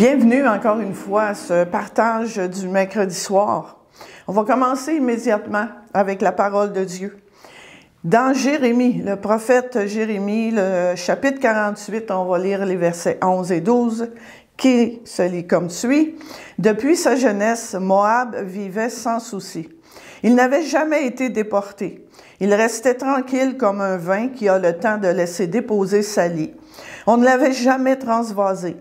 Bienvenue encore une fois à ce partage du mercredi soir. On va commencer immédiatement avec la parole de Dieu. Dans Jérémie, le prophète Jérémie, le chapitre 48, on va lire les versets 11 et 12, qui se lit comme suit. « Depuis sa jeunesse, Moab vivait sans souci. Il n'avait jamais été déporté. Il restait tranquille comme un vin qui a le temps de laisser déposer sa lie. On ne l'avait jamais transvasé.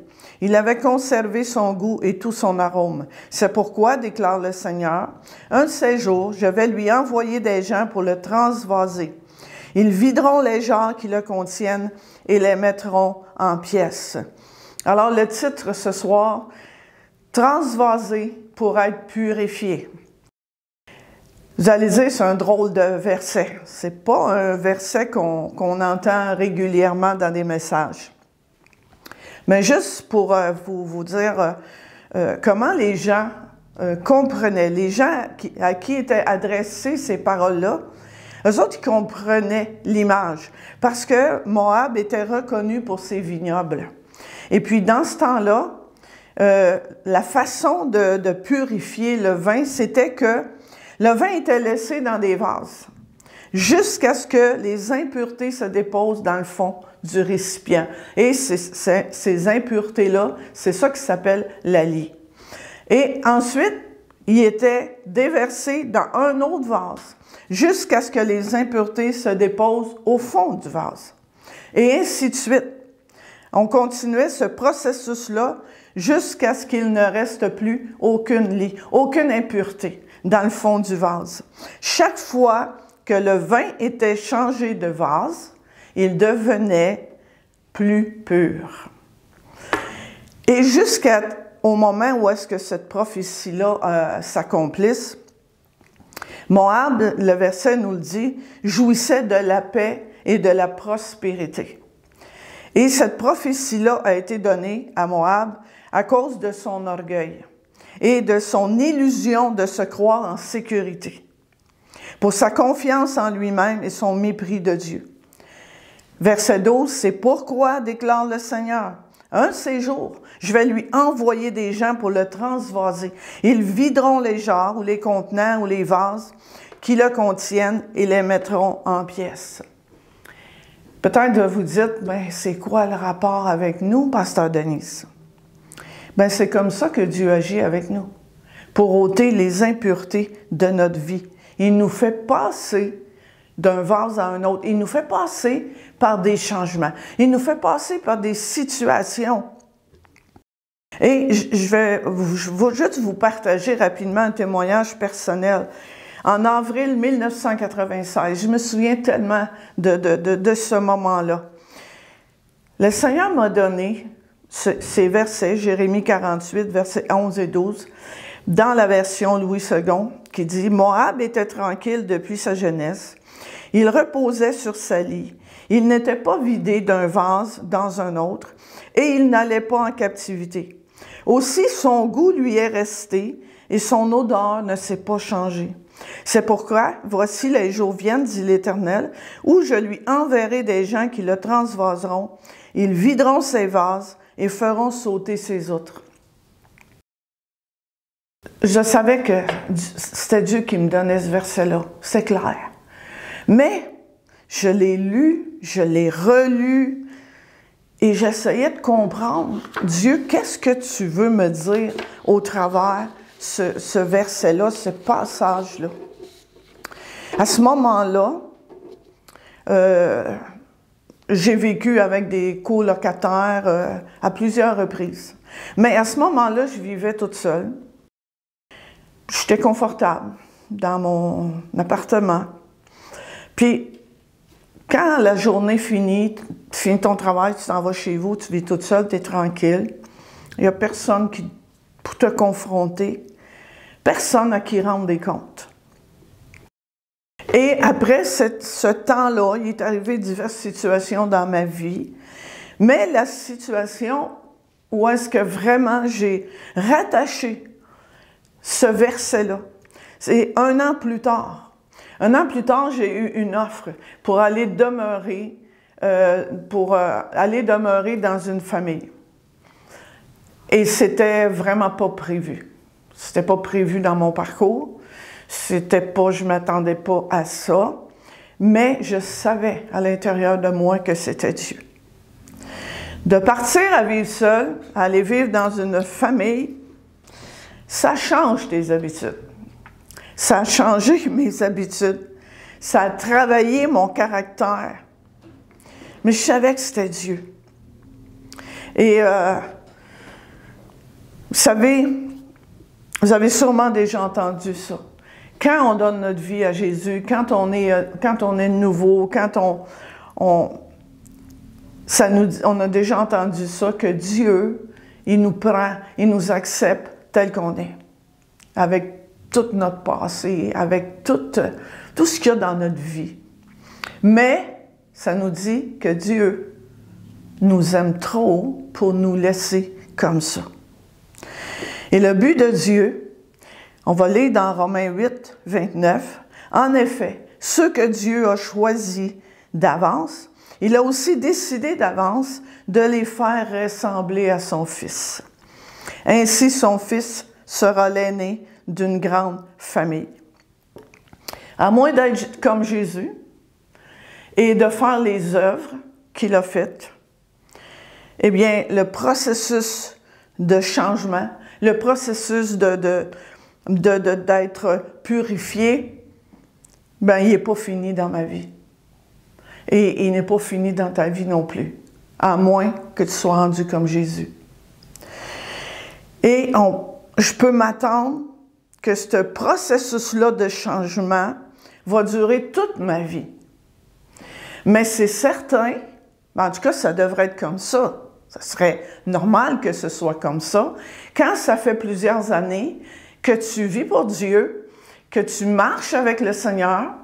Il avait conservé son goût et tout son arôme. C'est pourquoi, déclare le Seigneur, un de ces jours, je vais lui envoyer des gens pour le transvaser. Ils videront les jarres qui le contiennent et les mettront en pièces. » Alors, le titre ce soir, « Transvaser pour être purifié ». Vous allez dire, c'est un drôle de verset. C'est pas un verset qu'on entend régulièrement dans des messages. Mais juste pour vous dire comment les gens comprenaient, les gens à qui étaient adressées ces paroles-là, eux autres, ils comprenaient l'image, parce que Moab était reconnu pour ses vignobles. Et puis, dans ce temps-là, la façon de purifier le vin, c'était que le vin était laissé dans des vases, jusqu'à ce que les impuretés se déposent dans le fond du récipient. Et ces impuretés-là, c'est ça qui s'appelle la lie. Et ensuite, il était déversé dans un autre vase, jusqu'à ce que les impuretés se déposent au fond du vase. Et ainsi de suite. On continuait ce processus-là jusqu'à ce qu'il ne reste plus aucune lie, aucune impureté dans le fond du vase. Chaque fois que le vin était changé de vase, il devenait plus pur. Et jusqu'au moment où est-ce que cette prophétie-là s'accomplisse, Moab, le verset nous le dit, jouissait de la paix et de la prospérité. Et cette prophétie-là a été donnée à Moab à cause de son orgueil et de son illusion de se croire en sécurité, pour sa confiance en lui-même et son mépris de Dieu. Verset 12, « C'est pourquoi, déclare le Seigneur, un de ces jours, je vais lui envoyer des gens pour le transvaser. Ils videront les jarres ou les contenants ou les vases qui le contiennent et les mettront en pièces. » Peut-être vous dites, « c'est quoi le rapport avec nous, Pasteur Denise? » C'est comme ça que Dieu agit avec nous, pour ôter les impuretés de notre vie. Il nous fait passer d'un vase à un autre. Il nous fait passer par des changements. Il nous fait passer par des situations. Et je vais juste vous partager rapidement un témoignage personnel. En avril 1996, je me souviens tellement de ce moment-là. Le Seigneur m'a donné ces versets, Jérémie 48, versets 11 et 12, dans la version Louis II, qui dit « Moab était tranquille depuis sa jeunesse. Il reposait sur sa lie. Il n'était pas vidé d'un vase dans un autre, et il n'allait pas en captivité. Aussi, son goût lui est resté, et son odeur ne s'est pas changée. C'est pourquoi, voici les jours viennent, dit l'Éternel, où je lui enverrai des gens qui le transvaseront. Ils videront ses vases et feront sauter ses outres. » Je savais que c'était Dieu qui me donnait ce verset-là, c'est clair. Mais je l'ai lu, je l'ai relu, et j'essayais de comprendre, Dieu, qu'est-ce que tu veux me dire au travers ce verset-là, ce passage-là? À ce moment-là, j'ai vécu avec des colocataires à plusieurs reprises. Mais à ce moment-là, je vivais toute seule. J'étais confortable dans mon appartement. Puis, quand la journée finit, tu finis ton travail, tu t'en vas chez vous, tu vis toute seule, tu es tranquille. Il n'y a personne pour te confronter. Personne à qui rendre des comptes. Et après ce temps-là, il est arrivé diverses situations dans ma vie. Mais la situation où est-ce que vraiment j'ai rattaché ce verset-là, c'est un an plus tard. Un an plus tard, j'ai eu une offre pour aller demeurer, dans une famille. Et c'était vraiment pas prévu. C'était pas prévu dans mon parcours. C'était pas, je m'attendais pas à ça. Mais je savais à l'intérieur de moi que c'était Dieu. De partir à vivre seul, aller vivre dans une famille, ça change tes habitudes. Ça a changé mes habitudes. Ça a travaillé mon caractère. Mais je savais que c'était Dieu. Et vous avez sûrement déjà entendu ça. Quand on donne notre vie à Jésus, quand on est nouveau, quand on a déjà entendu ça, que Dieu, il nous prend, il nous accepte tel qu'on est, avec tout notre passé, avec tout ce qu'il y a dans notre vie. Mais ça nous dit que Dieu nous aime trop pour nous laisser comme ça. Et le but de Dieu, on va lire dans Romains 8, 29, « En effet, ceux que Dieu a choisis d'avance, il a aussi décidé d'avance de les faire ressembler à son Fils. Ainsi, son Fils sera l'aîné d'une grande famille. » À moins d'être comme Jésus et de faire les œuvres qu'il a faites, eh bien, le processus de changement, le processus d'être purifié, ben, il n'est pas fini dans ma vie. Et il n'est pas fini dans ta vie non plus, à moins que tu sois rendu comme Jésus. Et je peux m'attendre que ce processus-là de changement va durer toute ma vie. Mais c'est certain, en tout cas, ça devrait être comme ça. Ça serait normal que ce soit comme ça. Quand ça fait plusieurs années que tu vis pour Dieu, que tu marches avec le Seigneur,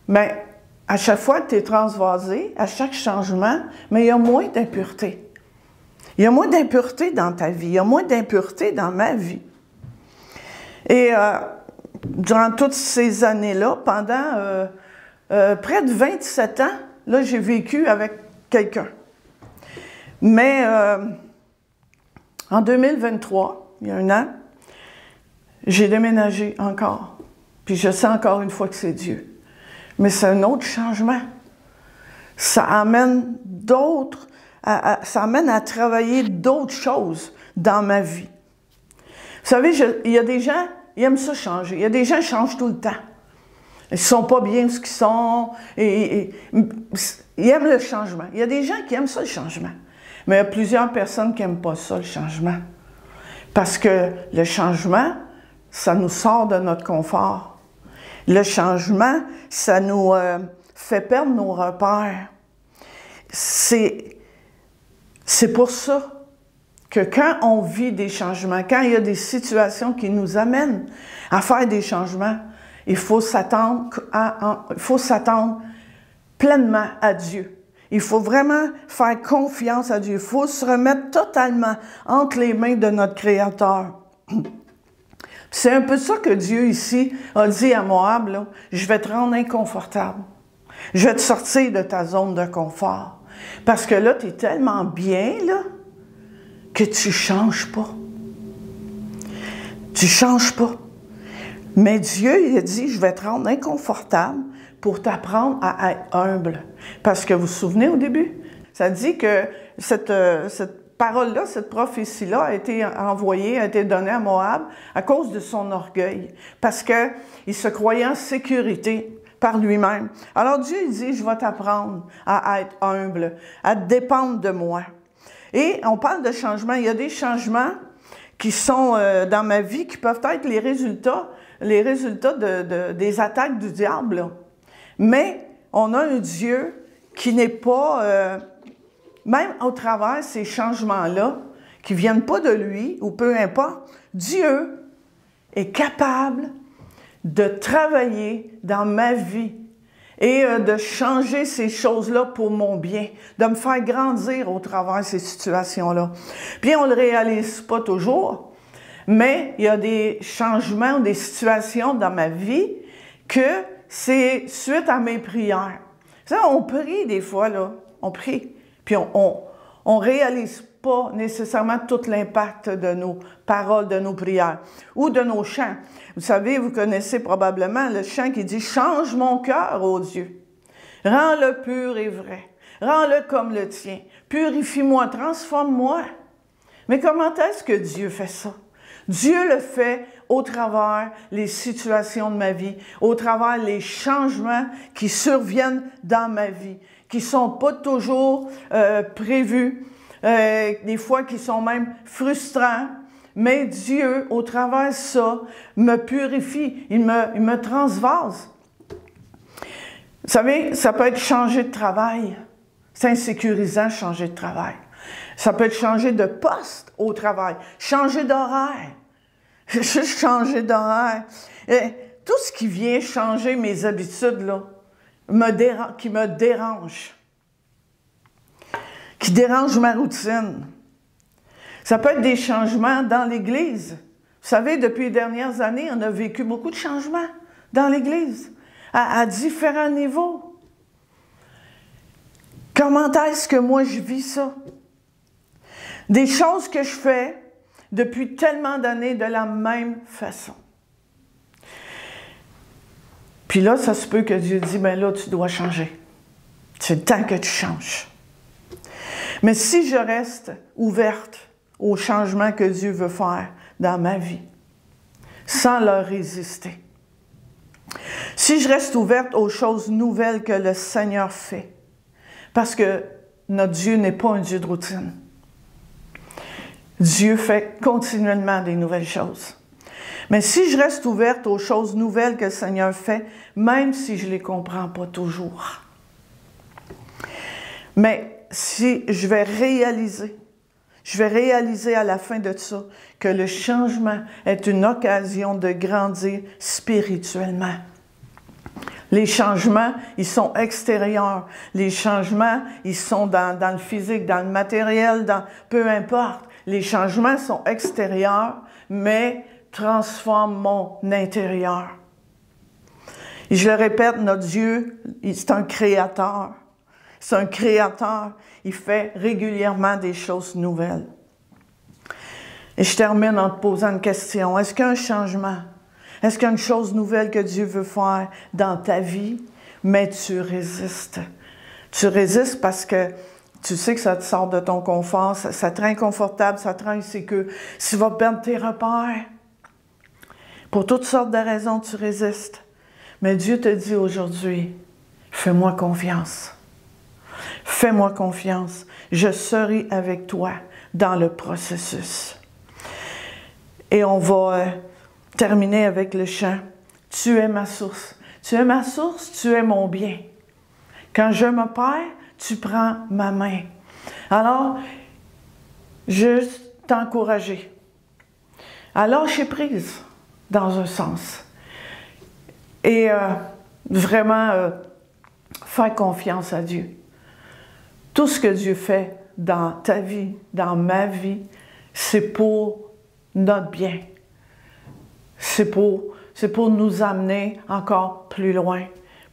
bien, à chaque fois que tu es transvasé, à chaque changement, mais il y a moins d'impureté. Il y a moins d'impureté dans ta vie, il y a moins d'impureté dans ma vie. Et durant toutes ces années-là, pendant près de 27 ans, là, j'ai vécu avec quelqu'un. Mais en 2023, il y a un an, j'ai déménagé encore. Puis je sais encore une fois que c'est Dieu. Mais c'est un autre changement. Ça amène ça amène à travailler d'autres choses dans ma vie. Vous savez, il y a des gens, ils aiment ça changer. Il y a des gens qui changent tout le temps. Ils ne sont pas bien où ils sont. Ils aiment le changement. Il y a des gens qui aiment ça, le changement. Mais il y a plusieurs personnes qui n'aiment pas ça, le changement. Parce que le changement, ça nous sort de notre confort. Le changement, ça nous fait perdre nos repères. C'est pour ça que quand on vit des changements, quand il y a des situations qui nous amènent à faire des changements, il faut s'attendre pleinement à Dieu. Il faut vraiment faire confiance à Dieu. Il faut se remettre totalement entre les mains de notre Créateur. C'est un peu ça que Dieu ici a dit à Moab, là, « Je vais te rendre inconfortable. Je vais te sortir de ta zone de confort. Parce que là, tu es tellement bien, là, que tu ne changes pas. Tu ne changes pas. Mais Dieu, il a dit, je vais te rendre inconfortable pour t'apprendre à être humble. » Parce que vous vous souvenez au début, ça dit que cette parole-là, cette prophétie-là a été envoyée, a été donnée à Moab à cause de son orgueil. Parce qu'il se croyait en sécurité par lui-même. Alors Dieu dit, je vais t'apprendre à être humble, à te de moi. Et on parle de changement. Il y a des changements qui sont dans ma vie qui peuvent être les résultats des attaques du diable. Là. Mais on a un Dieu qui n'est pas, même au travers de ces changements-là, qui ne viennent pas de lui, ou peu importe, Dieu est capable de travailler dans ma vie et de changer ces choses-là pour mon bien, de me faire grandir au travers de ces situations-là. Puis on ne le réalise pas toujours, mais il y a des changements, des situations dans ma vie que c'est suite à mes prières. Vous savez, on prie des fois, là, on prie, puis on réalise pas nécessairement tout l'impact de nos paroles, de nos prières ou de nos chants. Vous savez, vous connaissez probablement le chant qui dit « Change mon cœur, ô Dieu, rends-le pur et vrai, rends-le comme le tien, purifie-moi, transforme-moi. » Mais comment est-ce que Dieu fait ça? Dieu le fait au travers les situations de ma vie, au travers les changements qui surviennent dans ma vie, qui ne sont pas toujours prévus, des fois qui sont même frustrants. Mais Dieu, au travers de ça, me purifie, il me transvase. Vous savez, ça peut être changer de travail. C'est insécurisant, changer de travail. Ça peut être changer de poste au travail, changer d'horaire. Juste changer d'horaire. Et tout ce qui vient changer mes habitudes, là, qui me dérange, qui dérange ma routine. Ça peut être des changements dans l'Église. Vous savez, depuis les dernières années, on a vécu beaucoup de changements dans l'Église, à différents niveaux. Comment est-ce que moi je vis ça? Des choses que je fais depuis tellement d'années de la même façon. Puis là, ça se peut que Dieu dise, bien là, tu dois changer. C'est le temps que tu changes. Mais si je reste ouverte au changement que Dieu veut faire dans ma vie, sans leur résister, si je reste ouverte aux choses nouvelles que le Seigneur fait, parce que notre Dieu n'est pas un Dieu de routine. Dieu fait continuellement des nouvelles choses. Mais si je reste ouverte aux choses nouvelles que le Seigneur fait, même si je ne les comprends pas toujours, mais si je vais réaliser à la fin de ça que le changement est une occasion de grandir spirituellement. Les changements, ils sont extérieurs. Les changements, ils sont dans le physique, dans le matériel, peu importe. Les changements sont extérieurs, mais transforment mon intérieur. Et je le répète, notre Dieu, c'est un créateur. C'est un créateur. Il fait régulièrement des choses nouvelles. Et je termine en te posant une question. Est-ce qu'il y a un changement? Est-ce qu'il y a une chose nouvelle que Dieu veut faire dans ta vie, mais tu résistes? Tu résistes parce que tu sais que ça te sort de ton confort, ça te rend inconfortable, ça te rend insécure. Tu vas perdre tes repères. Pour toutes sortes de raisons, tu résistes. Mais Dieu te dit aujourd'hui, fais-moi confiance. Fais-moi confiance. Je serai avec toi dans le processus. Et on va terminer avec le chant. Tu es ma source. Tu es ma source, tu es mon bien. Quand je me perds, tu prends ma main. Alors, juste t'encourager à lâcher prise, dans un sens. Et vraiment faire confiance à Dieu. Tout ce que Dieu fait dans ta vie, dans ma vie, c'est pour notre bien. C'est pour nous amener encore plus loin,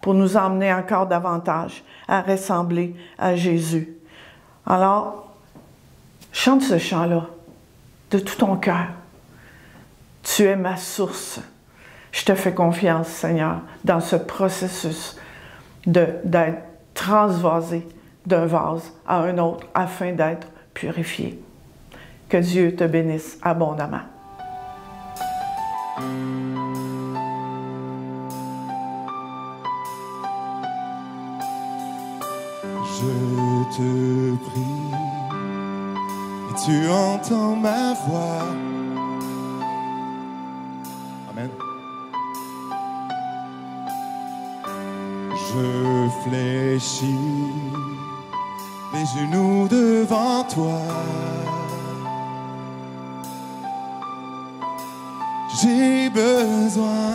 pour nous emmener encore davantage à ressembler à Jésus. Alors, chante ce chant-là de tout ton cœur. Tu es ma source. Je te fais confiance, Seigneur, dans ce processus d'être transvasé d'un vase à un autre afin d'être purifié. Que Dieu te bénisse abondamment. Je te prie et tu entends ma voix. Amen. Je fléchis les genoux devant toi. J'ai besoin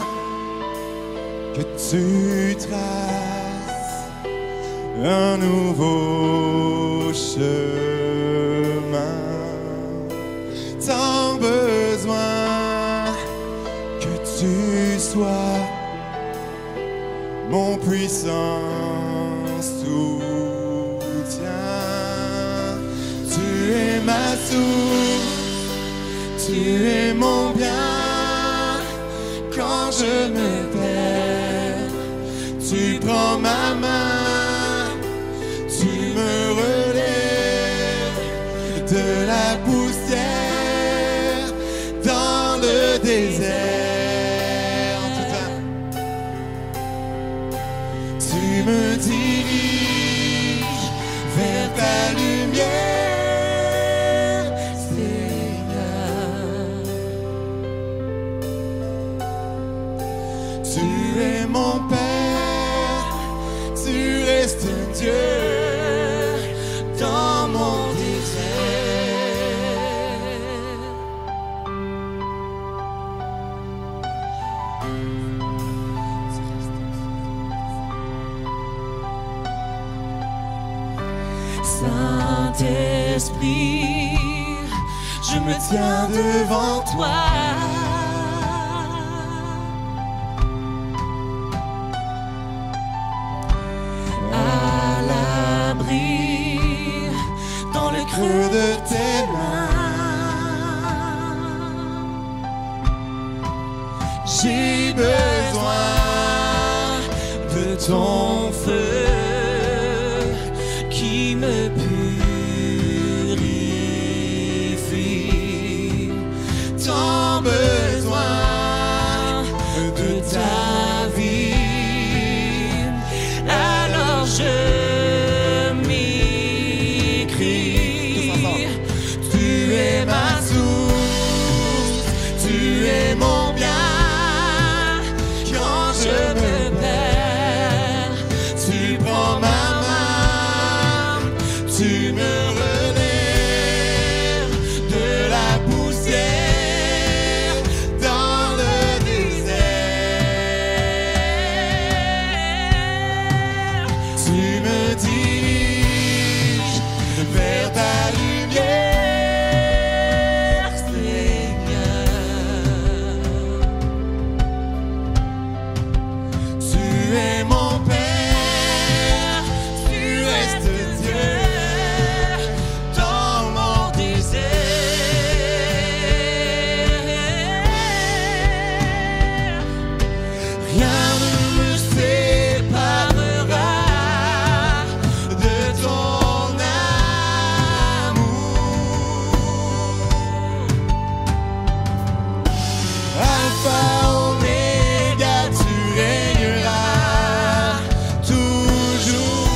que tu traces un nouveau chemin. Tant besoin que tu sois mon puissant soutien. Tu es ma source, tu es mon bien. Quand je me perds, tu prends ma main, tu me relèves de la poussière dans le désert. Tu me diriges vers ta lumière, Seigneur. Tu es mon Père, tu restes Dieu dans mon désert. Saint-Esprit, je me tiens devant toi. À l'abri, dans le creux de tes mains, j'ai besoin de ton feu qui me purifie. Tant besoin de ta vie, alors je m'y crie. Tu es ma source, tu es mon bien. Quand je me perds, tu prends ma main, tu me relèves de la poussière dans le désert. Tu me diriges vers ta lumière, Seigneur. Tu es mon Père, tu restes Dieu dans mon désert. Rien ne me séparera de ton amour. Alpha, Oméga, tu régneras toujours.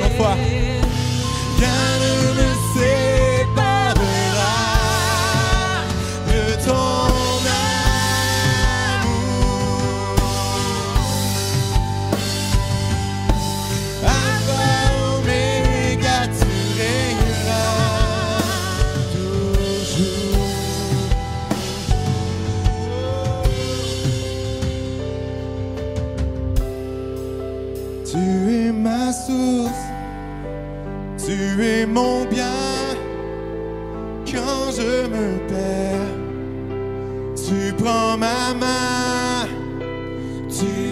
Enfin. Rien ne me séparera de ton amour. Alpha, Oméga, tu régneras toujours. Tu es ma source, tu es mon bien. Quand je me perds, tu prends ma main, tu